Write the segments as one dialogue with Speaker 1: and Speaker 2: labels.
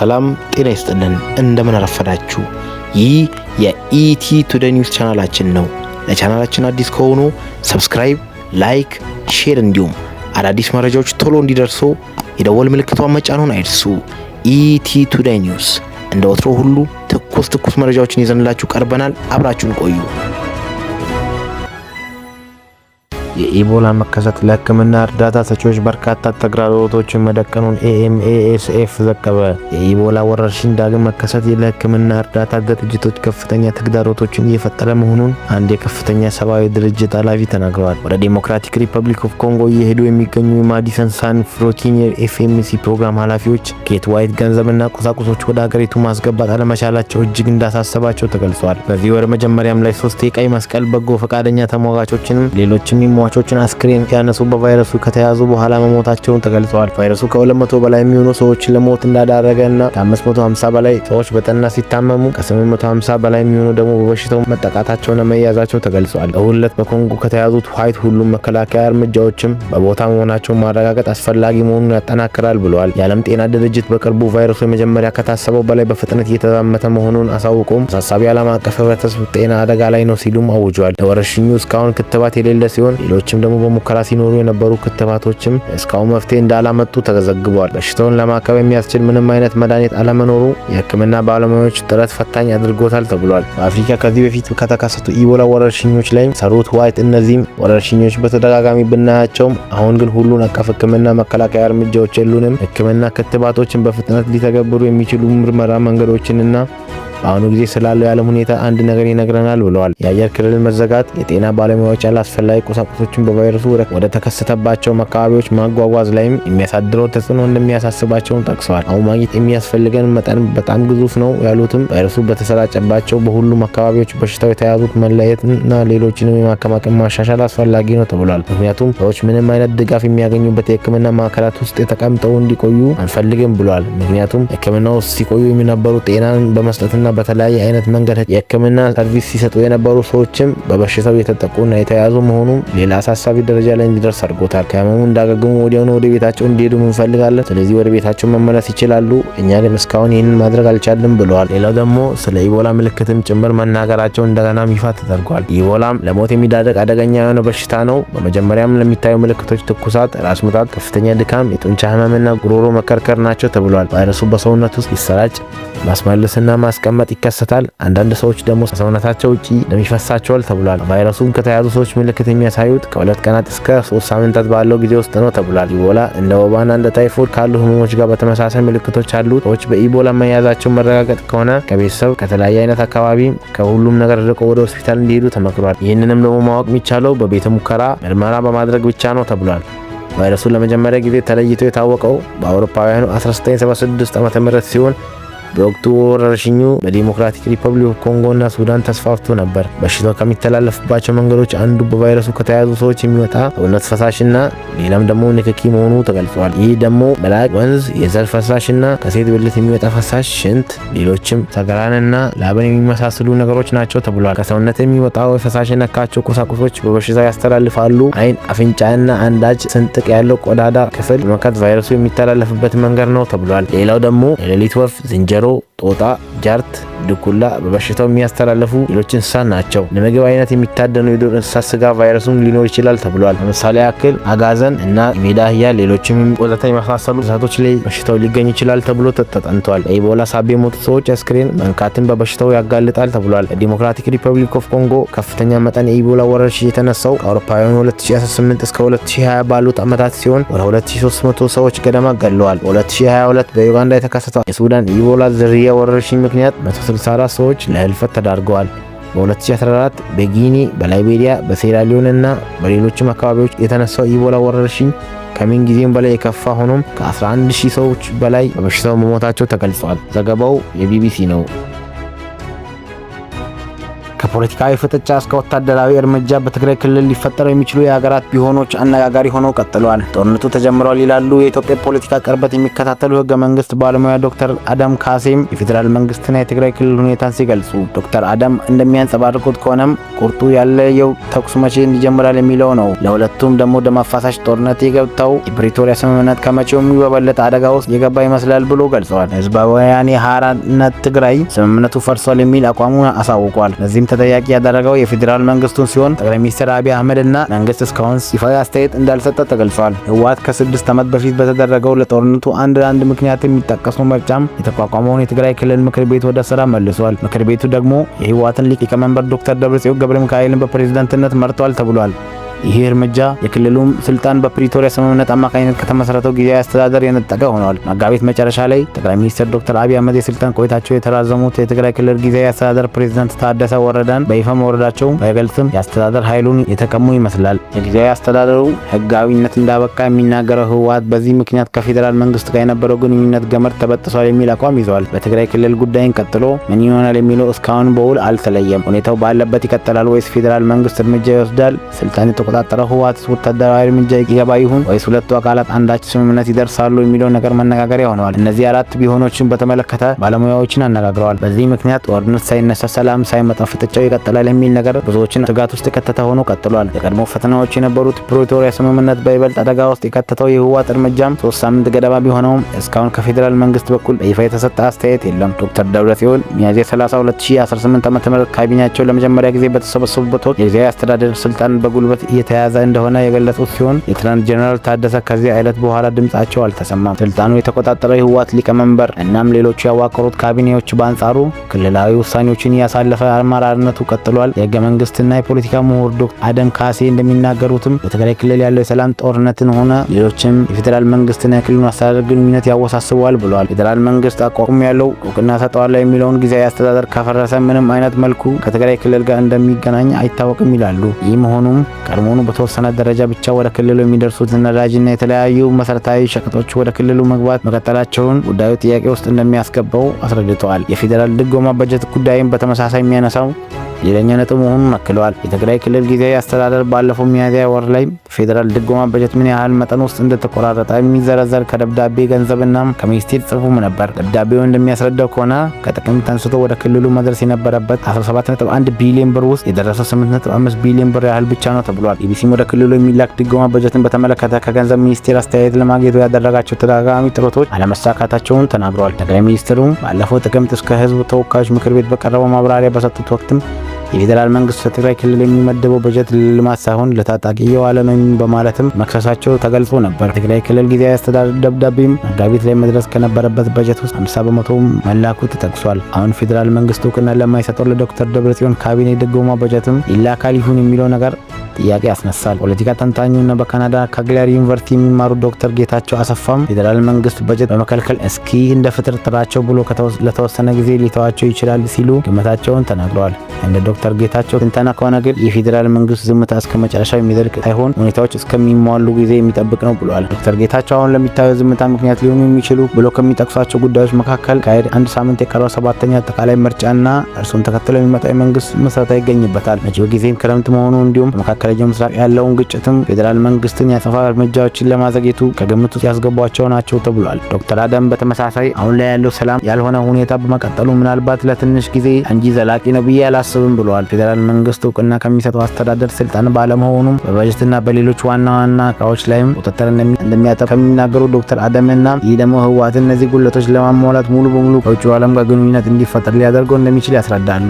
Speaker 1: ሰላም ጤና ይስጥልን። እንደምን አረፈዳችሁ። ይህ የኢቲ ቱዴይ ኒውስ ቻናላችን ነው። ለቻናላችን አዲስ ከሆኑ ሰብስክራይብ፣ ላይክ፣ ሼር እንዲሁም አዳዲስ መረጃዎች ቶሎ እንዲደርሱ የደወል ምልክቷን መጫኑን አይርሱ። ኢቲ ቱዴይ ኒውስ እንደ ወትሮ ሁሉ ትኩስ መረጃዎችን ይዘንላችሁ ቀርበናል። አብራችሁን ቆዩ።
Speaker 2: የኢቦላ መከሰት ለሕክምና እርዳታ ሰጪዎች በርካታ ተግዳሮቶችን መደቀኑን ኤምኤኤስኤፍ ዘገበ። የኢቦላ ወረርሽኝ ዳግም መከሰት ለሕክምና እርዳታ ድርጅቶች ከፍተኛ ተግዳሮቶችን እየፈጠረ መሆኑን አንድ የከፍተኛ ሰብአዊ ድርጅት ኃላፊ ተናግረዋል። ወደ ዲሞክራቲክ ሪፐብሊክ ኦፍ ኮንጎ እየሄዱ የሚገኙ የማዲሰን ሳን ፍሮንቲር ኤፍኤምሲ ፕሮግራም ኃላፊዎች ኬት ዋይት ገንዘብና ቁሳቁሶች ወደ ሀገሪቱ ማስገባት አለመቻላቸው እጅግ እንዳሳሰባቸው ተገልጿል። በዚህ ወር መጀመሪያም ላይ 3 የቀይ መስቀል በጎ ፈቃደኛ ተሟጋቾችንም ሌሎችም ሟቾችን አስክሬን ያነሱ በቫይረሱ ከተያዙ በኋላ መሞታቸውን ተገልጿል። ቫይረሱ ከ200 በላይ የሚሆኑ ሰዎችን ለሞት እንዳዳረገና ከ550 በላይ ሰዎች በጠና ሲታመሙ ከ850 በላይ የሚሆኑ ደግሞ በበሽታው መጠቃታቸውና መያዛቸው ተገልጿል። እሁለት በኮንጎ ከተያዙት ዋይት ሁሉም መከላከያ እርምጃዎችም በቦታ መሆናቸውን ማረጋገጥ አስፈላጊ መሆኑን ያጠናክራል ብለዋል። የዓለም ጤና ድርጅት በቅርቡ ቫይረሱ የመጀመሪያ ከታሰበው በላይ በፍጥነት እየተዛመተ መሆኑን አሳውቆም አሳሳቢ ዓለም አቀፍ ህብረተሰብ ጤና አደጋ ላይ ነው ሲሉም አውጇል። ለወረርሽኙ እስካሁን ክትባት የሌለ ሲሆን ሌሎችም ደግሞ በሙከራ ሲኖሩ የነበሩ ክትባቶችም እስካሁን መፍትሄ እንዳላመጡ ተዘግቧል። በሽታውን ለማከም የሚያስችል ምንም አይነት መድኃኒት አለመኖሩ የሕክምና ባለሙያዎች ጥረት ፈታኝ አድርጎታል ተብሏል። በአፍሪካ ከዚህ በፊት ከተከሰቱ ኢቦላ ወረርሽኞች ላይ ሰሩት ዋይት እነዚህም ወረርሽኞች በተደጋጋሚ ብናያቸውም አሁን ግን ሁሉን አቀፍ ሕክምና መከላከያ እርምጃዎች የሉንም። ሕክምና ክትባቶችን በፍጥነት ሊተገብሩ የሚችሉ ምርመራ መንገዶችንና በአሁኑ ጊዜ ስላለው የዓለም ሁኔታ አንድ ነገር ይነግረናል ብለዋል። የአየር ክልል መዘጋት የጤና ባለሙያዎች አላስፈላጊ ቁሳቁሶችን በቫይረሱ ወደ ተከሰተባቸው አካባቢዎች ማጓጓዝ ላይም የሚያሳድረው ተጽዕኖ እንደሚያሳስባቸውን ጠቅሰዋል። አሁን ማግኘት የሚያስፈልገን መጠን በጣም ግዙፍ ነው ያሉትም ቫይረሱ በተሰራጨባቸው በሁሉም አካባቢዎች በሽታው የተያዙት መለየትና ሌሎችንም የማከማከም ማሻሻል አስፈላጊ ነው ተብሏል። ምክንያቱም ሰዎች ምንም አይነት ድጋፍ የሚያገኙበት የሕክምና ማዕከላት ውስጥ ተቀምጠው እንዲቆዩ አንፈልግም ብለዋል። ምክንያቱም ሕክምና ውስጥ ሲቆዩ የሚነበሩ ጤናን በመስጠትና በተለያየ አይነት መንገድ የሕክምና ሰርቪስ ሲሰጡ የነበሩ ሰዎችም በበሽታው የተጠቁና የተያዙ መሆኑን ሌላ አሳሳቢ ደረጃ ላይ እንዲደርስ አድርጎታል። ከህመሙ እንዳገገሙ ወዲያውኑ ወደ ቤታቸው እንዲሄዱ እንፈልጋለን። ስለዚህ ወደ ቤታቸው መመለስ ይችላሉ። እኛ ግን እስካሁን ይህንን ማድረግ አልቻልንም ብለዋል። ሌላው ደግሞ ስለ ኢቦላ ምልክትም ጭምር መናገራቸው እንደገና ይፋ ተደርጓል። ኢቦላም ለሞት የሚዳርግ አደገኛ የሆነ በሽታ ነው። በመጀመሪያም ለሚታዩ ምልክቶች ትኩሳት፣ ራስ ምታት፣ ከፍተኛ ድካም፣ የጡንቻ ህመምና ጉሮሮ መከርከር ናቸው ተብሏል። ቫይረሱ በሰውነት ውስጥ ይሰራጭ ማስመለስና ማስቀመጥ ይከሰታል። አንዳንድ ሰዎች ደግሞ ከሰውነታቸው ውጪ እንደሚፈሳቸዋል ተብሏል። ቫይረሱን ከተያዙ ሰዎች ምልክት የሚያሳዩት ከ2 ቀናት እስከ 3 ሳምንታት ባለው ጊዜ ውስጥ ነው ተብሏል። ኢቦላ እንደ ወባና እንደ ታይፎይድ ካሉ ህመሞች ጋር በተመሳሳይ ምልክቶች አሉት። ሰዎች በኢቦላ መያዛቸው መረጋገጥ ከሆነ ከቤተሰብ ከተለያየ አይነት አካባቢ ከሁሉም ነገር ርቆ ወደ ሆስፒታል እንዲሄዱ ተመክሯል። ይህንንም ደግሞ ማወቅ የሚቻለው በቤተ ሙከራ ምርመራ በማድረግ ብቻ ነው ተብሏል። ቫይረሱ ለመጀመሪያ ጊዜ ተለይቶ የታወቀው በአውሮፓውያኑ 1976 ዓ.ም ሲሆን በወቅቱ ወረርሽኙ በዲሞክራቲክ ሪፐብሊክ ኦፍ ኮንጎ እና ሱዳን ተስፋፍቶ ነበር። በሽታው ከሚተላለፍባቸው መንገዶች አንዱ በቫይረሱ ከተያዙ ሰዎች የሚወጣ ሰውነት ፈሳሽና ሌላም ደግሞ ንክኪ መሆኑ ተገልጿል። ይህ ደግሞ መላቅ ወንዝ፣ የዘር ፈሳሽና ከሴት ብልት የሚወጣ ፈሳሽ፣ ሽንት፣ ሌሎችም ሰገራንና ላብን የሚመሳሰሉ ነገሮች ናቸው ተብሏል። ከሰውነት የሚወጣው የፈሳሽ የነካቸው ቁሳቁሶች በበሽታው ያስተላልፋሉ። አይን፣ አፍንጫና አንዳች ስንጥቅ ያለው ቆዳዳ ክፍል በመንካት ቫይረሱ የሚተላለፍበት መንገድ ነው ተብሏል። ሌላው ደግሞ የሌሊት ወፍ፣ ዝንጀሮ፣ ጦጣ፣ ጃርት፣ ድኩላ በበሽታው የሚያስተላልፉ ሌሎች እንስሳት ናቸው። ለምግብ አይነት የሚታደኑ የዱር እንስሳት ስጋ ቫይረሱን ሊኖር ይችላል ተብሏል። ለምሳሌ ያክል አጋዘን እና የሜዳ አህያ ሌሎችም ወዘተ የመሳሰሉ እንስሳቶች ላይ በሽታው ሊገኝ ይችላል ተብሎ ተጠንቷል። በኢቦላ ሳቢያ የሞቱ ሰዎች አስክሬን መንካትን በበሽታው ያጋልጣል ተብሏል። በዲሞክራቲክ ሪፐብሊክ ኦፍ ኮንጎ ከፍተኛ መጠን የኢቦላ ወረርሽኝ የተነሳው ከአውሮፓውያኑ 2018 እስከ 2020 ባሉት ዓመታት ሲሆን ወደ 2300 ሰዎች ገደማ ገድለዋል። በ2022 በዩጋንዳ የተከሰተው የሱዳን ኢቦላ ዝርያ ወረርሽኝ ምክንያት 164 ሰዎች ለህልፈት ተዳርገዋል። በ2014 በጊኒ፣ በላይቤሪያ፣ በሴራሊዮን እና በሌሎችም አካባቢዎች የተነሳው ኢቦላ ወረርሽኝ ከምን ጊዜም በላይ የከፋ ሆኖም ከ11000 ሰዎች በላይ በበሽታው መሞታቸው ተገልጿል። ዘገባው የቢቢሲ ነው። ከፖለቲካዊ ፍጥጫ እስከ ወታደራዊ እርምጃ በትግራይ ክልል ሊፈጠሩ የሚችሉ የሀገራት ቢሆኖች አነጋጋሪ ሆነው ቀጥለዋል። ጦርነቱ ተጀምሯል ይላሉ የኢትዮጵያ ፖለቲካ ቅርበት የሚከታተሉ ህገ መንግስት ባለሙያ ዶክተር አደም ካሴም የፌዴራል መንግስትና የትግራይ ክልል ሁኔታን ሲገልጹ ዶክተር አደም እንደሚያንጸባርቁት ከሆነም ቁርጡ ያለየው ተኩስ መቼ ይጀምራል የሚለው ነው። ለሁለቱም ደግሞ ደም አፋሳሽ ጦርነት የገብተው የፕሪቶሪያ ስምምነት ከመቼውም በበለጠ አደጋ ውስጥ የገባ ይመስላል ብሎ ገልጸዋል። ህዝባዊ ወያኔ ሓርነት ትግራይ ስምምነቱ ፈርሷል የሚል አቋሙን አሳውቋል። ለዚህም ተጠያቂ ያደረገው የፌዴራል መንግስቱን ሲሆን ጠቅላይ ሚኒስትር አብይ አህመድ እና መንግስት እስካሁን ይፋዊ አስተያየት እንዳልሰጠ ተገልጿል። ህወሓት ከ6 ዓመት በፊት በተደረገው ለጦርነቱ አንድ ምክንያት የሚጠቀሰው ምርጫም የተቋቋመውን የትግራይ ክልል ምክር ቤት ወደ ስራ መልሷል። ምክር ቤቱ ደግሞ የህወሓትን ሊቀመንበር ዶክተር ደብረጽዮን ገብረ ሚካኤልን በፕሬዝዳንትነት መርጧል ተብሏል። ይህ እርምጃ የክልሉም ስልጣን በፕሪቶሪያ ስምምነት አማካኝነት ከተመሰረተው ጊዜያዊ አስተዳደር የነጠቀ ሆኗል። መጋቢት መጨረሻ ላይ ጠቅላይ ሚኒስትር ዶክተር አብይ አህመድ የስልጣን ቆይታቸው የተራዘሙት የትግራይ ክልል ጊዜያዊ አስተዳደር ፕሬዝዳንት ታደሰ ወረደን በይፋ መውረዳቸው ባይገልጽም የአስተዳደር ኃይሉን የተቀሙ ይመስላል። የጊዜያዊ አስተዳደሩ ህጋዊነት እንዳበቃ የሚናገረው ህወሓት በዚህ ምክንያት ከፌዴራል መንግስት ጋር የነበረው ግንኙነት ገመድ ተበጥሷል የሚል አቋም ይዘዋል። በትግራይ ክልል ጉዳይን ቀጥሎ ምን ይሆናል የሚለው እስካሁን በውል አልተለየም። ሁኔታው ባለበት ይቀጥላል ወይስ ፌዴራል መንግስት እርምጃ ይወስዳል? ስልጣን የተቆጣጠረው ህወሓት ወታደራዊ እርምጃ ይገባ ይሁን ወይስ ሁለቱ አካላት አንዳች ስምምነት ይደርሳሉ የሚለው ነገር መነጋገሪያ ሆነዋል። እነዚህ አራት ቢሆኖችን በተመለከተ ባለሙያዎችን አነጋግረዋል። በዚህ ምክንያት ጦርነት ሳይነሳ ሰላም ሳይመጣ ፍጥጫው ይቀጥላል የሚል ነገር ብዙዎችን ስጋት ውስጥ የከተተ ሆኖ ቀጥሏል። የቀድሞ ፈተናዎች የነበሩት ፕሪቶሪያ ስምምነት በይበልጥ አደጋ ውስጥ የከተተው የህወሓት እርምጃም 3 ሳምንት ገደማ ቢሆነውም እስካሁን ከፌዴራል መንግስት በኩል በይፋ የተሰጠ አስተያየት የለም። ዶክተር ደብረጽዮን ሚያዝያ 30 2018 ዓ.ም ካቢኔያቸው ለመጀመሪያ ጊዜ በተሰበሰቡበት ወቅት የጊዜያዊ አስተዳደር ስልጣን በጉልበት እየተያዘ እንደሆነ የገለጹት ሲሆን ሌተናንት ጀነራል ታደሰ ከዚህ ዕለት በኋላ ድምጻቸው አልተሰማም። ስልጣኑ የተቆጣጠረው የህወሓት ሊቀመንበር እናም ሌሎች ያዋቀሩት ካቢኔዎች በአንጻሩ ክልላዊ ውሳኔዎችን ያሳለፈ አመራርነቱ ቀጥሏል። የህገ መንግስትና የፖለቲካ ምሁር ዶክተር አደም ካሴ እንደሚናገሩትም በትግራይ ክልል ያለው የሰላም ጦርነትን ሆነ ሌሎችም የፌዴራል መንግስትና የክልሉን አስተዳደር ግንኙነት ያወሳስበዋል ብለዋል። ፌዴራል መንግስት አቋቁም ያለው እውቅና ሰጠዋለሁ የሚለውን ጊዜያዊ አስተዳደር ካፈረሰ ምንም አይነት መልኩ ከትግራይ ክልል ጋር እንደሚገናኝ አይታወቅም ይላሉ። ይህ መሆኑም ቀድሞውኑ በተወሰነ ደረጃ ብቻ ወደ ክልሉ የሚደርሱት ነዳጅና የተለያዩ መሰረታዊ ሸቀጦች ወደ ክልሉ መግባት መቀጠላቸውን ጉዳዩ ጥያቄ ውስጥ እንደሚያስገባው አስረድተዋል። የፌዴራል ድጎማ በጀት ጉዳይም በተመሳሳይ የሚያነሳው ሌላኛው ነጥብ መሆኑን አክለዋል። የትግራይ ክልል ጊዜያዊ አስተዳደር ባለፈው ሚያዝያ ወር ላይ ፌዴራል ድጎማ በጀት ምን ያህል መጠን ውስጥ እንደተቆራረጠ የሚዘረዘር ከደብዳቤ ገንዘብና ከሚኒስቴር ጽሑፉም ነበር። ደብዳቤው እንደሚያስረዳው ከሆነ ከጥቅምት አንስቶ ወደ ክልሉ መድረስ የነበረበት 17.1 ቢሊዮን ብር ውስጥ የደረሰው 8.5 ቢሊዮን ብር ያህል ብቻ ነው ተብሏል። ኢቢሲም ወደ ክልሉ የሚላክ ድጎማ በጀትን በተመለከተ ከገንዘብ ሚኒስቴር አስተያየት ለማግኘት ያደረጋቸው ተደጋጋሚ ጥረቶች አለመሳካታቸውን ተናግረዋል። ጠቅላይ ሚኒስትሩ ባለፈው ጥቅምት እስከ ህዝብ ተወካዮች ምክር ቤት በቀረበው ማብራሪያ በሰጡት ወቅትም የፌዴራል መንግስት ለትግራይ ክልል የሚመደበው በጀት ለልማት ሳይሆን ለታጣቂ የዋለ ነው በማለትም መክሰሳቸው ተገልጾ ነበር። ትግራይ ክልል ጊዜያዊ አስተዳደር ደብዳቤም መጋቢት ላይ መድረስ ከነበረበት በጀት ውስጥ 50% መላኩ ተጠቅሷል። አሁን ፌዴራል መንግስት እውቅና ለማይሰጠው ለዶክተር ደብረጽዮን ካቢኔ ድጎማ በጀትም ይላካል ይሁን የሚለው ነገር ጥያቄ ያስነሳል። ፖለቲካ ተንታኙና በካናዳ ካግላሪ ዩኒቨርሲቲ የሚማሩ ዶክተር ጌታቸው አሰፋም ፌዴራል መንግስት በጀት በመከልከል እስኪ እንደ ፍጥርጥራቸው ብሎ ለተወሰነ ጊዜ ሊተዋቸው ይችላል ሲሉ ግምታቸውን ተናግረዋል። እንደ ዶክተር ጌታቸው ትንተና ከሆነ ግን የፌዴራል መንግስት ዝምታ እስከ መጨረሻው የሚዘልቅ ሳይሆን ሁኔታዎች እስከሚሟሉ ጊዜ የሚጠብቅ ነው ብለዋል። ዶክተር ጌታቸው አሁን ለሚታየው ዝምታ ምክንያት ሊሆኑ የሚችሉ ብሎ ከሚጠቅሷቸው ጉዳዮች መካከል ካሄድ 1 ሳምንት የቀረው 7ኛ አጠቃላይ ምርጫና እርሱን ተከትሎ የሚመጣው የመንግስት ምስረታ ይገኝበታል። መጪው ጊዜም ክረምት መሆኑ እንዲሁም በመካከለኛው ምስራቅ ያለውን ግጭትም ፌዴራል መንግስትን ያጸፋ እርምጃዎችን ለማዘግየቱ ከግምት ውስጥ ያስገቧቸው ናቸው ተብሏል። ዶክተር አደም በተመሳሳይ አሁን ላይ ያለው ሰላም ያልሆነ ሁኔታ በመቀጠሉ ምናልባት ለትንሽ ጊዜ እንጂ ዘላቂ ነው ብዬ አላስብም ብለዋል። ፌዴራል መንግስት እውቅና ከሚሰጠው አስተዳደር ስልጣን ባለመሆኑም በበጀትና በሌሎች ዋና እቃዎች ላይም ቁጥጥር እንደሚያጠብ ከሚናገሩ ዶክተር አደምና ይህ ደግሞ ህወሓት እነዚህ ጉለቶች ለማሟላት ሙሉ በሙሉ ከውጭው ዓለም ጋር ግንኙነት እንዲፈጠር ሊያደርገው እንደሚችል ያስረዳሉ።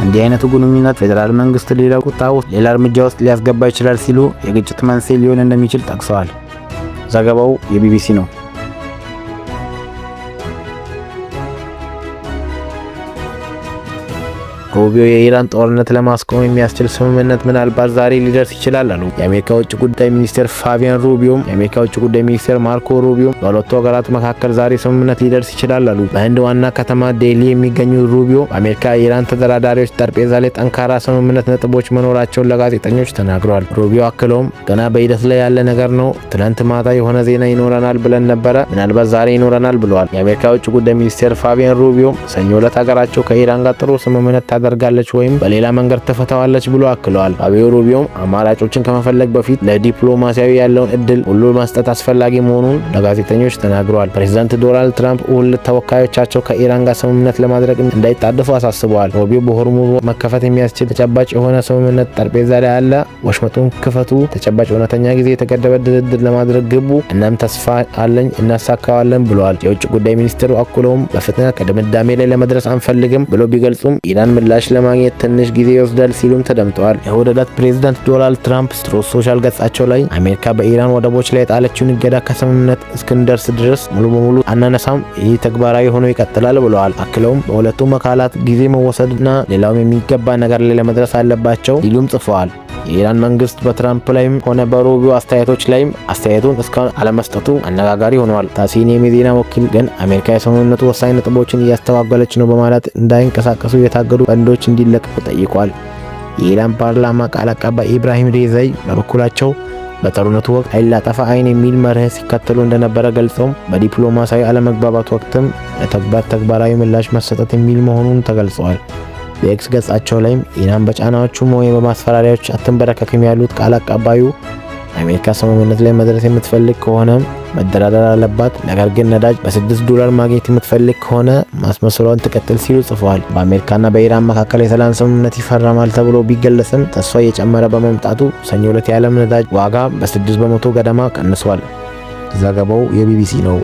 Speaker 2: እንዲህ አይነቱ ግንኙነት ፌዴራል መንግስት ሌላ ቁጣ ውስጥ ሌላ እርምጃ ውስጥ ሊያስገባ ይችላል ሲሉ የግጭት መንስኤ ሊሆን እንደሚችል ጠቅሰዋል። ዘገባው የቢቢሲ ነው። ሩቢዮ የኢራን ጦርነት ለማስቆም የሚያስችል ስምምነት ምናልባት ዛሬ ሊደርስ ይችላል አሉ። የአሜሪካ ውጭ ጉዳይ ሚኒስቴር ፋቢያን ሩቢዮም የአሜሪካ ውጭ ጉዳይ ሚኒስቴር ማርኮ ሩቢዮም በሁለቱ ሀገራት መካከል ዛሬ ስምምነት ሊደርስ ይችላል አሉ። በህንድ ዋና ከተማ ዴሊ የሚገኙ ሩቢዮ በአሜሪካ የኢራን ተደራዳሪዎች ጠረጴዛ ላይ ጠንካራ ስምምነት ነጥቦች መኖራቸውን ለጋዜጠኞች ተናግረዋል። ሩቢዮ አክለውም ገና በሂደት ላይ ያለ ነገር ነው፣ ትናንት ማታ የሆነ ዜና ይኖረናል ብለን ነበረ፣ ምናልባት ዛሬ ይኖረናል ብለዋል። የአሜሪካ ውጭ ጉዳይ ሚኒስቴር ፋቢያን ሩቢዮም ሰኞ ዕለት ሀገራቸው ከኢራን ጋር ጥሩ ስምምነት ታደርጋለች ወይም በሌላ መንገድ ትፈታዋለች ብሎ አክለዋል። ፋቢዮ ሩቢዮም አማራጮችን ከመፈለግ በፊት ለዲፕሎማሲያዊ ያለውን እድል ሁሉ መስጠት አስፈላጊ መሆኑን ለጋዜጠኞች ተናግረዋል። ፕሬዝዳንት ዶናልድ ትራምፕ ሁለት ተወካዮቻቸው ከኢራን ጋር ስምምነት ለማድረግ እንዳይጣደፉ አሳስበዋል። ሩቢዮ በሆርሙዝ መከፈት የሚያስችል ተጨባጭ የሆነ ስምምነት ጠረጴዛ ላይ አለ፣ ወሽመጡን ክፈቱ፣ ተጨባጭ እውነተኛ ጊዜ የተገደበ ድርድር ለማድረግ ግቡ፣ እናም ተስፋ አለኝ እናሳካዋለን ብለዋል። የውጭ ጉዳይ ሚኒስትሩ አክለውም በፍጥነት ከድምዳሜ ላይ ለመድረስ አንፈልግም ብሎ ቢገልጹም ኢራን ምላሽ ለማግኘት ትንሽ ጊዜ ይወስዳል ሲሉም ተደምጠዋል። እሁድ ዕለት ፕሬዝዳንት ዶናልድ ትራምፕ ትሩዝ ሶሻል ገጻቸው ላይ አሜሪካ በኢራን ወደቦች ላይ የጣለችውን እገዳ ከስምምነት እስክንደርስ ድረስ ሙሉ በሙሉ አናነሳም፣ ይህ ተግባራዊ ሆኖ ይቀጥላል ብለዋል። አክለውም በሁለቱም አካላት ጊዜ መወሰድና ሌላውም የሚገባ ነገር ላይ ለመድረስ አለባቸው ሲሉም ጽፈዋል። የኢራን መንግስት በትራምፕ ላይም ሆነ በሩቢዮ አስተያየቶች ላይም አስተያየቱን እስካሁን አለመስጠቱ አነጋጋሪ ሆኗል። ታሲኒም የዜና ወኪል ግን አሜሪካ የስምምነቱ ወሳኝ ነጥቦችን እያስተባበለች ነው በማለት እንዳይንቀሳቀሱ የታገዱ ፈንዶች እንዲለቀቁ ጠይቋል። የኢራን ፓርላማ ቃል አቀባይ ኢብራሂም ሬዛይ በበኩላቸው በጦርነቱ ወቅት ኃይል ላጠፋ አይን የሚል መርህ ሲከተሉ እንደነበረ ገልጸው በዲፕሎማሲያዊ አለመግባባት ወቅትም ለተግባር ተግባራዊ ምላሽ መሰጠት የሚል መሆኑን ተገልጸዋል። በኤክስ ገጻቸው ላይም ኢራን በጫናዎቹም ወይም በማስፈራሪያዎች አትንበረከክም ያሉት ቃል አቀባዩ አሜሪካ ስምምነት ላይ መድረስ የምትፈልግ ከሆነ መደራደር አለባት፣ ነገር ግን ነዳጅ $6 ማግኘት የምትፈልግ ከሆነ ማስመሰሏን ትቀጥል ሲሉ ጽፈዋል። በአሜሪካና በኢራን መካከል የሰላም ስምምነት ይፈረማል ተብሎ ቢገለጽም ተስፋ እየጨመረ በመምጣቱ ሰኞ ዕለት የዓለም ነዳጅ ዋጋ በ6% ገደማ ቀንሷል። ዘገባው የቢቢሲ ነው።